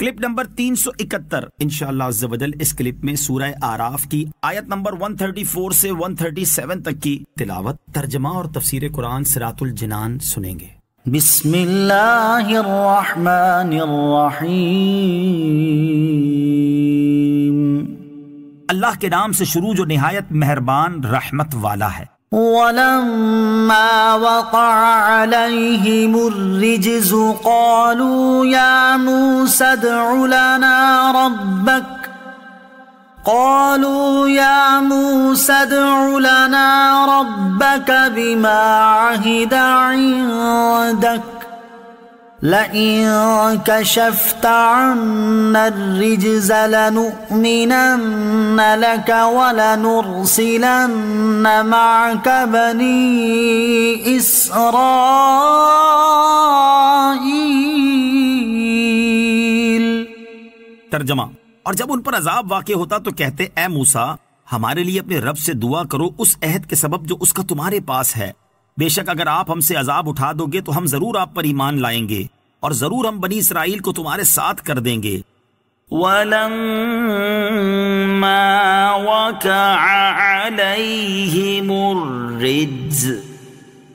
Clip number 371 انشاءاللہ عز و جل اس کلپ میں سورہ اعراف کی آیت نمبر 134 سے 137 تک کی تلاوت، ترجمہ اور تفسیر قرآن صراط الجنان سنیں گے۔ بسم اللہ الرحمن الرحیم، اللہ کے نام سے شروع جو نہایت مہربان رحمت والا ہے۔ وَلَمَّا وَقَعَ عَلَيْهِمُ الرِّجْزُ قَالُوا يَا مُوسَى ادْعُ لَنَا رَبَّكَ بِمَا عَهِدَ عِندَكَ لَئِن كَشَفْتَ عَنَّا الرِّجْزَ لَنُؤْمِنَنَّ لَكَ وَلَنُرْسِلَنَّ مَعَكَ بَنِي إِسْرَائِيلَ۔ ترجمہ، اور جب ان پر عذاب واقع ہوتا تو کہتے اے موسیٰ ہمارے لیے اپنے رب سے دعا کرو اس عہد کے سبب جو اس کا تمہارے پاس ہے، بے شک اگر آپ ہم سے عذاب اٹھا دو گے تو ہم ضرور آپ پر ایمان لائیں گے اور ضرور ہم بنی اسرائیل کو تمہارے ساتھ کر دیں گے۔ وَلَمَّا وَقَعَ عَلَيْهِمُ الرِّجْزُ،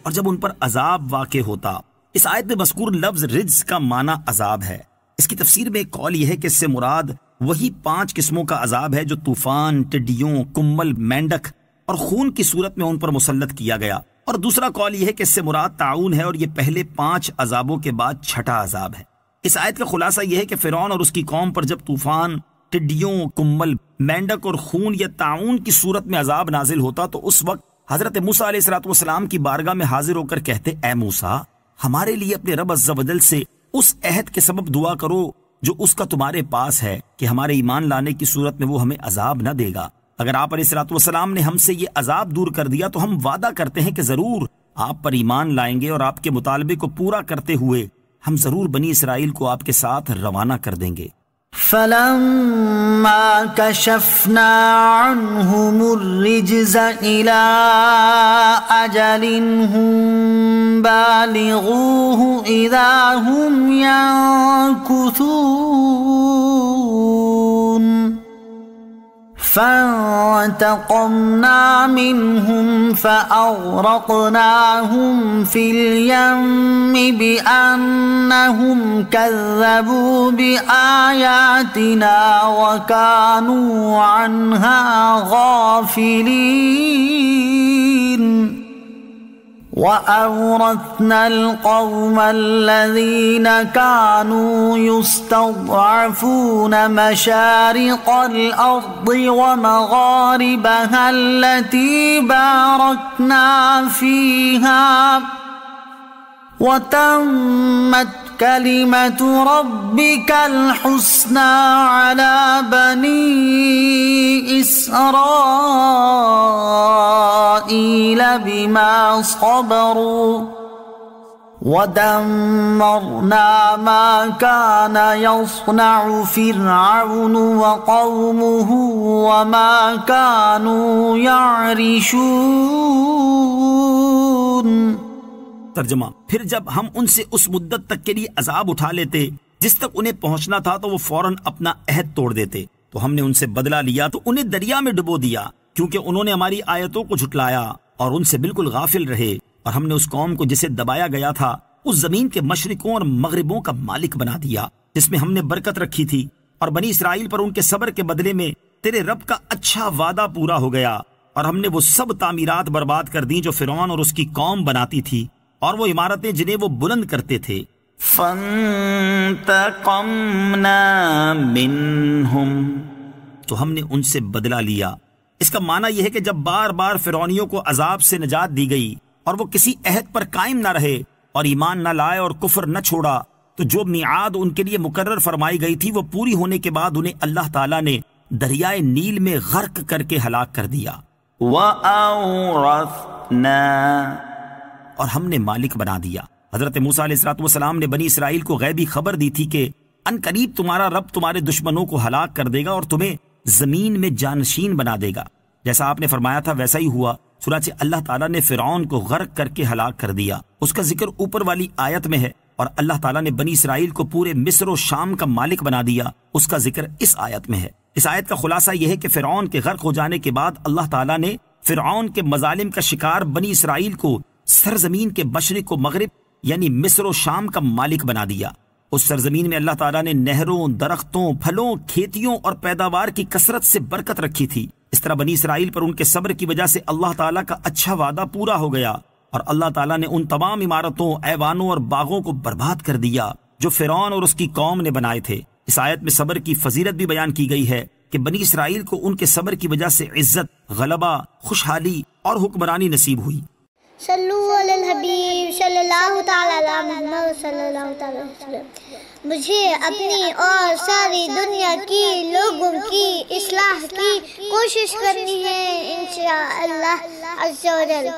اور جب ان پر عذاب واقع ہوتا، اس آیت میں مذکور لفظ رجز کا معنی عذاب ہے۔ اس کی تفسیر میں ایک قول یہ ہے کہ اس سے مراد وہی 5 قسموں کا عذاب ہے جو طوفان، ٹڈیوں، کمل، مینڈک اور خون کی صورت میں ان پر مسلط کیا گیا، اور دوسرا قول یہ ہے کہ اس سے مراد طاعون ہے اور یہ پہلے 5 عذابوں کے بعد چھٹا عذاب ہے۔ اس آیت کا خلاصہ یہ ہے کہ فرعون اور اس کی قوم پر جب طوفان، ٹڈیوں، کمل، مینڈک اور خون یا طاعون کی صورت میں عذاب نازل ہوتا تو اس وقت حضرت موسیٰ علیہ السلام کی بارگاہ میں حاضر ہو کر کہتے اے موسیٰ ہمارے لیے اپنے رب عز و جل سے اس عہد کے سبب دعا کرو جو اس کا تمہارے پاس ہے کہ ہمارے ایمان لانے کی صورت میں وہ ہمیں عذاب نہ دے گا۔ اگر آپ علیہ السلام نے ہم سے یہ عذاب دور کر دیا تو ہم وعدہ کرتے ہیں کہ ضرور آپ پر ایمان لائیں گے اور آپ کے مطالبے کو پورا کرتے ہوئے ہم ضرور بنی اسرائیل کو آپ کے ساتھ روانہ کر دیں گے۔ فَلَمَّا كَشَفْنَا عَنْهُمُ الرِّجْزَ إِلَىٰ أَجَلٍ هُمْ بَالِغُوهُ إِذَا هُمْ يَنكُثُونَ فَانْتَقَمْنَا مِنْهُمْ فَأَغْرَقْنَاهُمْ فِي الْيَمِّ بِأَنَّهُمْ كَذَّبُوا بِآيَاتِنَا وَكَانُوا عَنْهَا غَافِلِينَ۔ وَأَوْرَثْنَا الْقَوْمَ الَّذِينَ كَانُوا يُسْتَضْعَفُونَ مَشَارِقَ الْأَرْضِ وَمَغَارِبَهَا الَّتِي بَارَكْنَا فِيهَا وَتَمَّتْ كَلِمَةُ رَبِّكَ الْحُسْنَى عَلَى بَنِي إِسْرَائِيلَ بِمَا صَبَرُوا وَدَمَّرْنَا مَا كَانَ يَصْنَعُ فِرْعَوْنُ وَقَوْمُهُ وَمَا كَانُوا يَعْرِشُونَ۔ ترجمہ، پھر جب ہم ان سے اس مدت تک کے لیے عذاب اٹھا لیتے جس تک انہیں پہنچنا تھا تو وہ فوراً اپنا عہد توڑ دیتے، تو ہم نے ان سے بدلہ لیا تو انہیں دریا میں ڈبو دیا، کیونکہ انہوں نے ہماری آیتوں کو جھٹلایا اور ان سے بالکل غافل رہے، اور ہم نے اس قوم کو جسے دبایا گیا تھا اس زمین کے مشرقوں اور مغربوں کا مالک بنا دیا جس میں ہم نے برکت رکھی تھی، اور بنی اسرائیل پر ان کے صبر کے بدلے میں تیرے رب کا اچھا وعدہ پورا ہو گیا، اور ہم نے وہ سب تعمیرات برباد کر دیں جو فرعون اور اس کی قوم بناتی تھی، اور وہ عمارتیں جنہیں وہ بلند کرتے تھے۔ فَانْتَقَمْنَا مِنْهُمْ، تو ہم نے ان سے بدلہ لیا۔ اس کا معنی یہ ہے کہ جب بار بار فرعونیوں کو عذاب سے نجات دی گئی اور وہ کسی عہد پر قائم نہ رہے اور ایمان نہ لائے اور کفر نہ چھوڑا، تو جو میعاد ان کے لیے مقرر فرمائی گئی تھی وہ پوری ہونے کے بعد انہیں اللہ تعالیٰ نے دریائے نیل میں غرق کر کے ہلاک کر دیا۔ وَأَوْرَثْنَا، اور ہم نے مالک بنا دیا۔ حضرت موسیٰ علیہ السلام نے بنی اسرائیل کو غیبی خبر دی تھی کہ ان قریب تمہارا رب تمہارے دشمنوں کو ہلاک کر دے گا اور تمہیں زمین میں جانشین بنا دے گا۔ جیسا آپ نے فرمایا تھا ویسا ہی ہوا، چنانچہ اللہ تعالیٰ نے فرعون کو غرق کر کے ہلاک کر دیا۔ اس کا ذکر اوپر والی آیت میں ہے اور اللہ تعالیٰ نے بنی اسرائیل کو پورے مصر و شام کا مالک بنا دیا، اس کا ذکر اس آیت میں ہے۔ اس آیت کا خلاصہ یہ ہے کہ فرعون کے غرق ہو جانے کے بعد اللہ تعالیٰ نے فرعون کے مظالم کا شکار بنی اسرائیل کو سرزمین کے مشرق و مغرب یعنی مصر و شام کا مالک بنا دیا۔ اس سرزمین میں اللہ تعالیٰ نے نہروں، درختوں، پھلوں، کھیتیوں اور پیداوار کی کثرت سے برکت رکھی تھی۔ اس طرح بنی اسرائیل پر ان کے صبر کی وجہ سے اللہ تعالیٰ کا اچھا وعدہ پورا ہو گیا، اور اللہ تعالیٰ نے ان تمام عمارتوں، ایوانوں اور باغوں کو برباد کر دیا جو فرعون اور اس کی قوم نے بنائے تھے۔ اس آیت میں صبر کی فضیلت بھی بیان کی گئی ہے کہ بنی اسرائیل کو ان کے صبر کی وجہ سے عزت، غلبہ، خوشحالی اور حکمرانی نصیب ہوئی۔ صلو علی الحبیب صلی اللہ تعالی علی محمد صلی اللہ تعالی وسلم۔ مجھے اپنی اور ساری دنیا کی لوگوں کی اصلاح کی کوشش کرنی ہے انشاءاللہ عز و جل۔